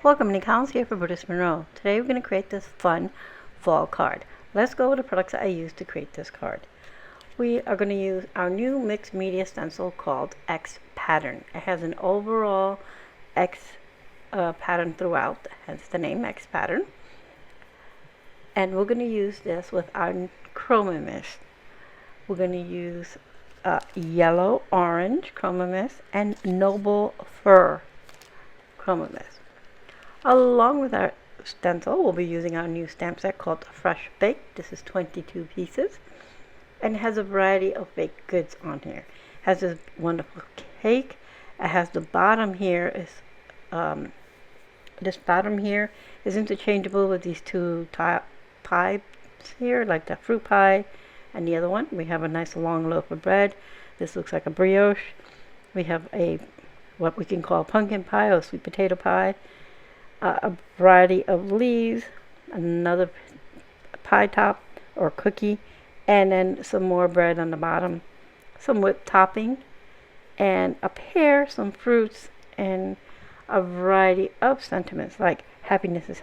Welcome, Nick Collins here for Brutus Monroe. Today we're going to create this fun fall card. Let's go over the products that I used to create this card. We are going to use our new mixed media stencil called X Pattern. It has an overall X pattern throughout, hence the name X Pattern. And we're going to use this with our Chroma mist. We're going to use yellow, orange Chroma mist and noble fur Chroma mist. Along with our stencil, we'll be using our new stamp set called Fresh Baked. This is 22 pieces, and it has a variety of baked goods on here. It has this wonderful cake. It has the bottom here is this bottom here is interchangeable with these two pies here, like the fruit pie and the other one. We have a nice long loaf of bread. This looks like a brioche. We have what we can call pumpkin pie or sweet potato pie. A variety of leaves, another pie top or cookie, and then some more bread on the bottom, some whipped topping, and a pear, some fruits, and a variety of sentiments like happiness is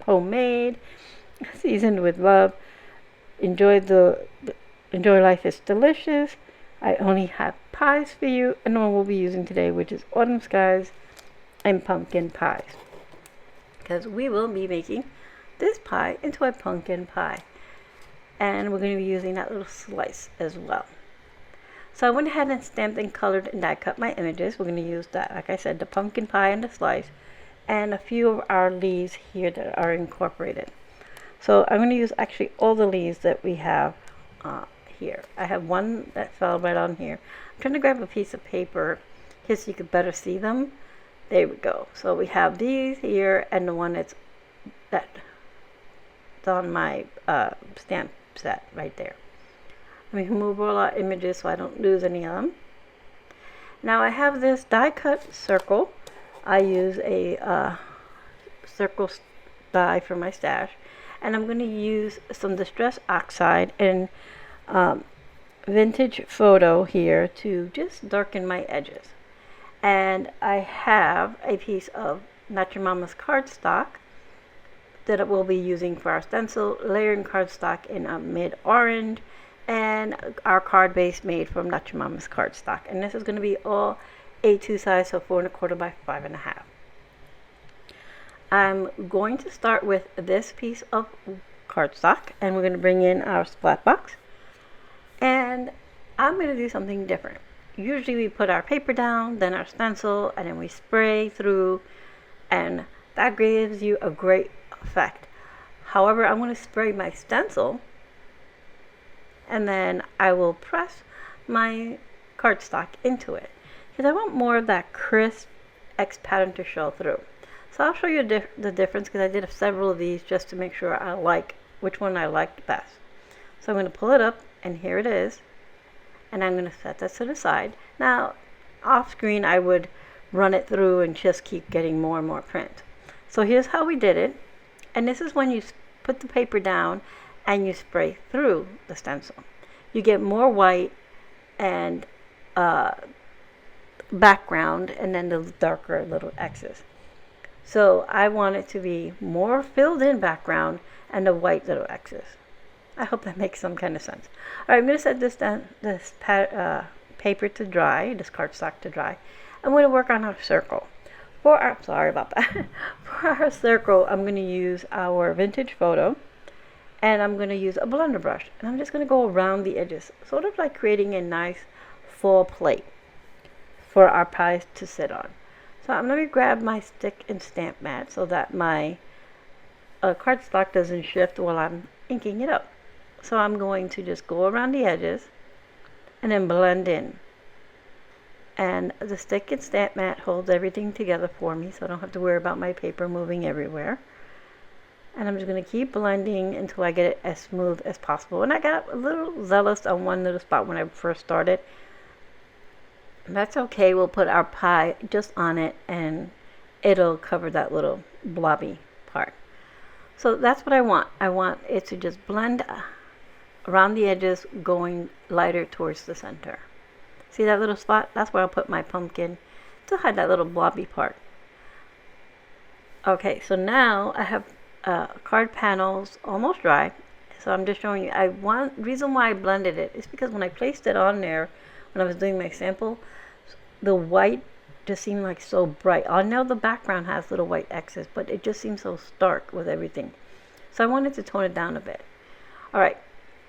homemade, seasoned with love, enjoy life is delicious, I only have pies for you, and the one we'll be using today, which is autumn skies and pumpkin pies, because we will be making this pie into a pumpkin pie, and we're going to be using that little slice as well. So I went ahead and stamped and colored and die cut my images. We're going to use that, like I said, the pumpkin pie and the slice, and a few of our leaves here that are incorporated. So I'm going to use actually all the leaves that we have here. I have one that fell right on here. I'm trying to grab a piece of paper here so you could better see them. There we go. So we have these here, and the one that's on my stamp set right there. Let me move all our images so I don't lose any of them. Now I have this die cut circle. I use a circle die for my stash, and I'm going to use some Distress Oxide and Vintage Photo here to just darken my edges. And I have a piece of Not Your Mama's cardstock that we'll be using for our stencil, layering cardstock in a mid-orange, and our card base made from Not Your Mama's cardstock. And this is going to be all A2 size, so 4 1/4 by 5 1/2. I'm going to start with this piece of cardstock, and we're going to bring in our splat box. And I'm going to do something different. Usually we put our paper down, then our stencil, and then we spray through, and that gives you a great effect. However, I'm going to spray my stencil, and then I will press my cardstock into it, because I want more of that crisp X pattern to show through. So I'll show you the difference, because I did several of these just to make sure I like which one I liked best. So I'm going to pull it up, and here it is. And I'm going to set this to the side. Now, off screen, I would run it through and just keep getting more and more print. So here's how we did it. And this is when you put the paper down and you spray through the stencil. You get more white and background, and then the darker little X's. So I want it to be more filled in background and the white little X's. I hope that makes some kind of sense. All right, I'm going to set this paper to dry, this cardstock to dry. I'm going to work on our circle. Sorry about that. For our circle, I'm going to use our Vintage Photo, and I'm going to use a blender brush. And I'm just going to go around the edges, sort of like creating a nice full plate for our pies to sit on. So I'm going to grab my stick and stamp mat so that my cardstock doesn't shift while I'm inking it up. So I'm going to just go around the edges and then blend in. And the stick and stamp mat holds everything together for me, so I don't have to worry about my paper moving everywhere. And I'm just going to keep blending until I get it as smooth as possible. And I got a little zealous on one little spot when I first started. That's okay. We'll put our pie just on it, and it'll cover that little blobby part. So that's what I want. I want it to just blend around the edges, going lighter towards the center. See that little spot? That's where I'll put my pumpkin to hide that little blobby part. Okay, so now I have card panels almost dry. So I'm just showing you. Reason why I blended it is because when I placed it on there, when I was doing my sample, the white just seemed like so bright. I know the background has little white X's, but it just seems so stark with everything. So I wanted to tone it down a bit. Alright,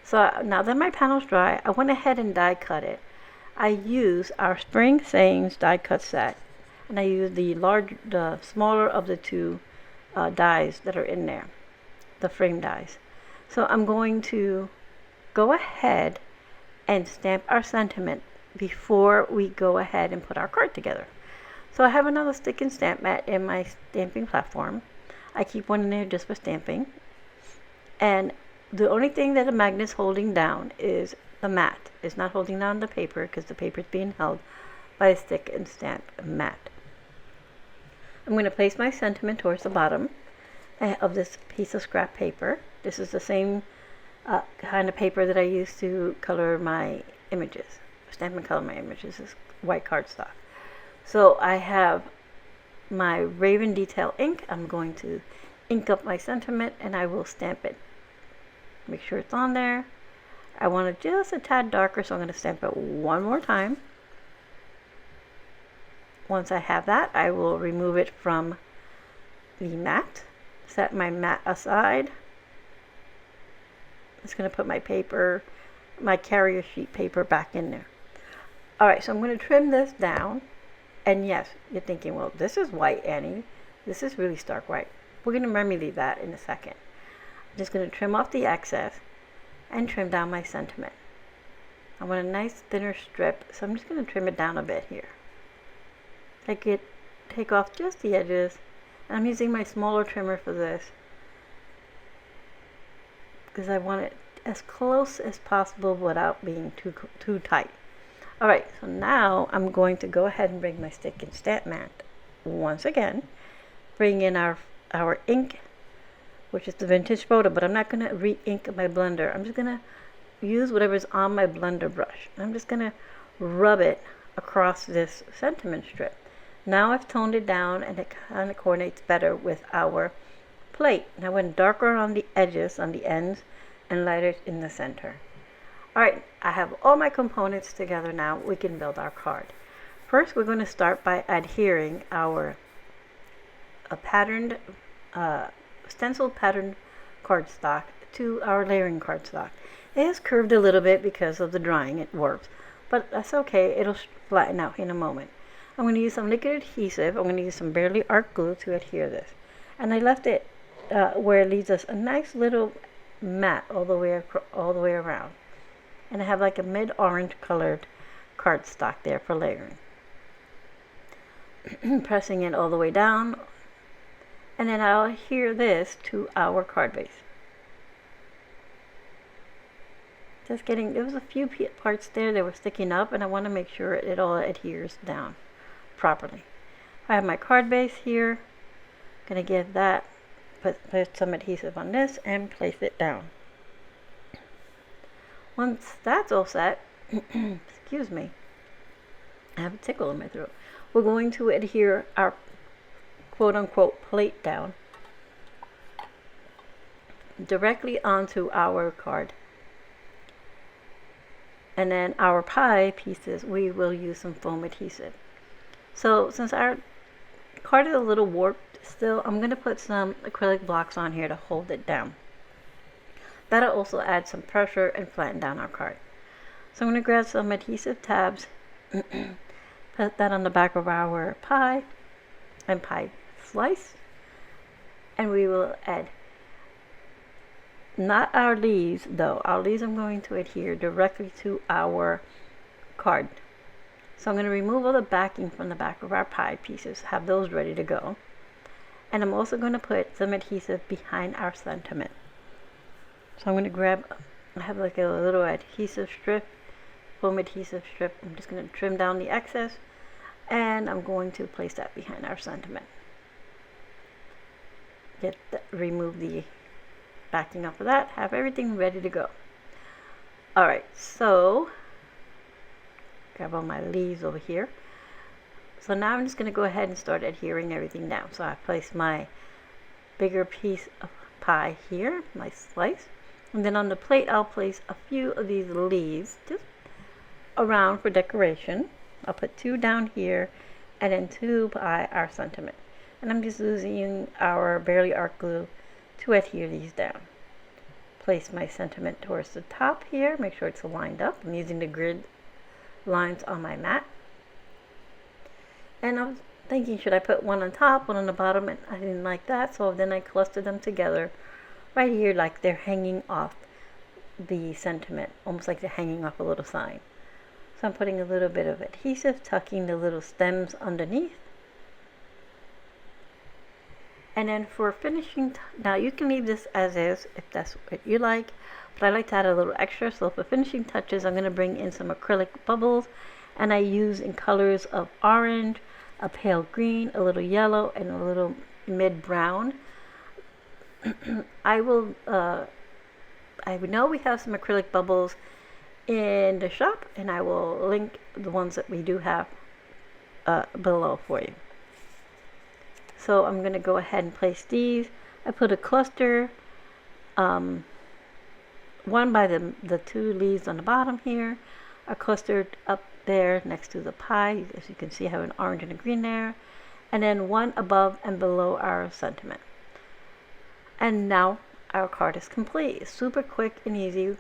so now that my panel's dry, I went ahead and die cut it. I use our Spring Sayings die cut set, and I use the smaller of the two dies that are in there, the frame dies. So I'm going to go ahead and stamp our sentiment before we go ahead and put our card together. So I have another stick and stamp mat in my stamping platform. I keep one in there just for stamping. And the only thing that the magnet's holding down is the mat. It's not holding down the paper because the paper is being held by a stick and stamp mat. I'm going to place my sentiment towards the bottom of this piece of scrap paper. This is the same kind of paper that I use to color my images, stamp and color my images. This is white cardstock. So I have my Raven Detail ink. I'm going to ink up my sentiment and I will stamp it. Make sure it's on there. I want it just a tad darker, so I'm going to stamp it one more time. Once I have that, I will remove it from the mat. Set my mat aside. I'm just going to put my paper, my carrier sheet paper back in there. Alright, so I'm going to trim this down. And yes, you're thinking, well, this is white, Annie. This is really stark white. We're going to remedy that in a second. I'm just going to trim off the excess and trim down my sentiment. I want a nice thinner strip, so I'm just going to trim it down a bit here. Take off just the edges. And I'm using my smaller trimmer for this because I want it as close as possible without being too tight. Alright, so now I'm going to go ahead and bring my stick and stamp mat once again. Bring in our ink, which is the vintage photo, but I'm not going to re-ink my blender. I'm just going to use whatever's on my blender brush. I'm just going to rub it across this sentiment strip. Now I've toned it down and it kind of coordinates better with our plate. Now I went darker on the edges, on the ends, and lighter in the center. Alright, I have all my components together now. We can build our card. First, we're going to start by adhering our stencil patterned cardstock to our layering cardstock. It is curved a little bit because of the drying, it warps, but that's okay, it'll flatten out in a moment. I'm going to use some liquid adhesive. I'm going to use some Barely Art glue to adhere this. And I left it where it leaves us a nice little mat all the way around. And I have like a mid-orange colored cardstock there for layering. Pressing it all the way down. And then I'll adhere this to our card base. Just getting, there was a few parts there that were sticking up and I want to make sure it all adheres down properly. I have my card base here. Gonna give that, put some adhesive on this and place it down. Once that's all set, excuse me, I have a tickle in my throat. We're going to adhere our quote-unquote plate down directly onto our card. And then our pie pieces, we will use some foam adhesive. So since our card is a little warped still, I'm going to put some acrylic blocks on here to hold it down. That'll also add some pressure and flatten down our card. So I'm going to grab some adhesive tabs, put that on the back of our pie and pie slice, and we will add not our leaves though. Our leaves I'm going to adhere directly to our card. So I'm going to remove all the backing from the back of our pie pieces, have those ready to go. And I'm also going to put some adhesive behind our sentiment. So I'm going to grab, I have like a little adhesive strip, foam adhesive strip. I'm just going to trim down the excess and I'm going to place that behind our sentiment. Remove the backing off of that, have everything ready to go. Alright, so grab all my leaves over here. So now I'm just going to go ahead and start adhering everything down. So I place my bigger piece of pie here, my slice. And then on the plate, I'll place a few of these leaves just around for decoration. I'll put 2 down here and then 2 by our sentiment. And I'm just using our Barely Art glue to adhere these down. Place my sentiment towards the top here, make sure it's lined up. I'm using the grid lines on my mat. And I was thinking, should I put one on top, one on the bottom, and I didn't like that, so then I clustered them together right here like they're hanging off the sentiment, almost like they're hanging off a little sign. So I'm putting a little bit of adhesive, tucking the little stems underneath. And then for finishing, now you can leave this as is if that's what you like, but I like to add a little extra. So for finishing touches, I'm going to bring in some acrylic bubbles, and I use in colors of orange, a pale green, a little yellow, and a little mid brown. I know we have some acrylic bubbles in the shop, and I will link the ones that we do have below for you. So I'm going to go ahead and place these. I put a cluster, one by the 2 leaves on the bottom here, are clustered up there next to the pie. As you can see, I have an orange and a green there, and then 1 above and below our sentiment. And now our card is complete. It's super quick and easy.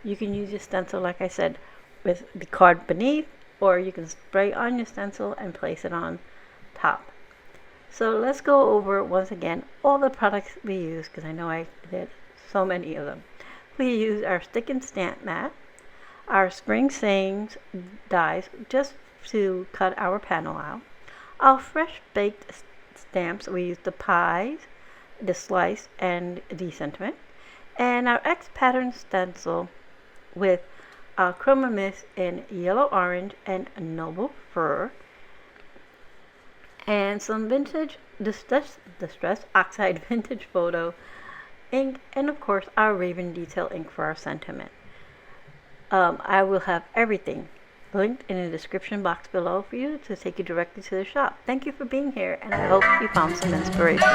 You can use your stencil, like I said, with the card beneath, or you can spray on your stencil and place it on top. So let's go over once again all the products we use, because I know I did so many of them. We use our stick and stamp mat, our spring sayings dies just to cut our panel out, our fresh baked stamps. We use the pies, the slice, and the sentiment, and our X pattern stencil with our Chroma mist in yellow orange and noble fur, and some vintage distress Oxide vintage photo ink, and of course our Raven detail ink for our sentiment. I will have everything linked in the description box below for you to take you directly to the shop. Thank you for being here, and I hope you found some inspiration.